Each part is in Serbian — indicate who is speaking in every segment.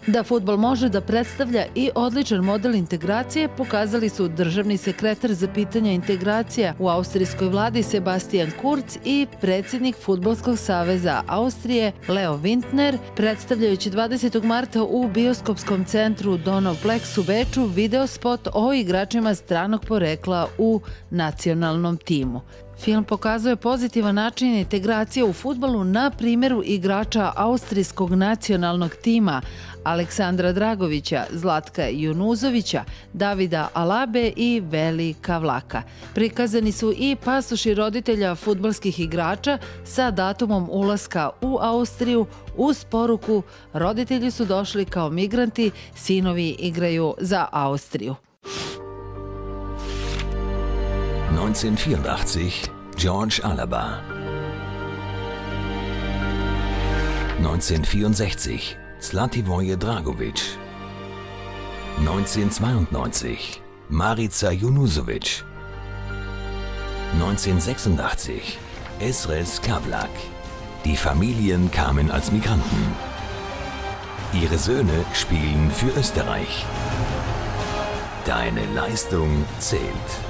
Speaker 1: Da fudbal može da predstavlja i odličan model integracije pokazali su državni sekretar za pitanja integracija u austrijskoj vladi Sebastian Kurz i predsjednik Fudbalskog saveza Austrije Leo Windner, predstavljajući 20. marta u bioskopskom centru Donau-Plex u Beču video spot o igračima stranog porekla u nacionalnom timu. Film pokazuje pozitivan način integracije u fudbalu na primjeru igrača austrijskog nacionalnog tima Aleksandra Dragovića, Zlatka Junuzovića, Davida Alabe i Veli Kavlaka. Prikazani su i pasoši roditelja fudbalskih igrača sa datumom ulaska u Austriju uz poruku roditelji su došli kao migranti, sinovi igraju za Austriju.
Speaker 2: 1984, George Alaba. 1964, Zlativoje Dragović. 1992, Marica Junuzović. 1986, Esres Kavlak. Die Familien kamen als Migranten. Ihre Söhne spielen für Österreich. Deine Leistung zählt.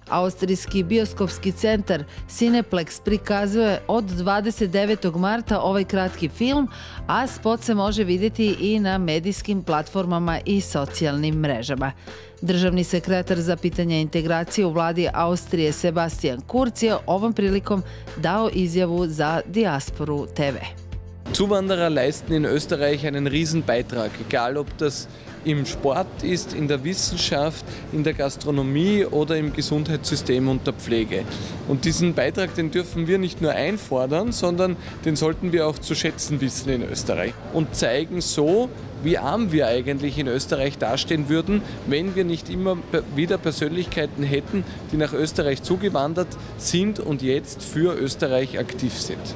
Speaker 1: Austrijski bioskopski centar Cineplex prikazuje od 29. marta ovaj kratki film, a spot se može vidjeti i na medijskim platformama i socijalnim mrežama. Državni sekretar za pitanja integracije u vladi Austrije Sebastian Kurz je ovom prilikom dao izjavu za Diasporu TV.
Speaker 3: Zuwanderer leisten in Österreich einen Riesenbeitrag, egal ob das im Sport ist, in der Wissenschaft, in der Gastronomie oder im Gesundheitssystem und der Pflege. Und diesen Beitrag, den dürfen wir nicht nur einfordern, sondern den sollten wir auch zu schätzen wissen in Österreich. Und zeigen so, wie arm wir eigentlich in Österreich dastehen würden, wenn wir nicht immer wieder Persönlichkeiten hätten, die nach Österreich zugewandert sind und jetzt für Österreich aktiv sind.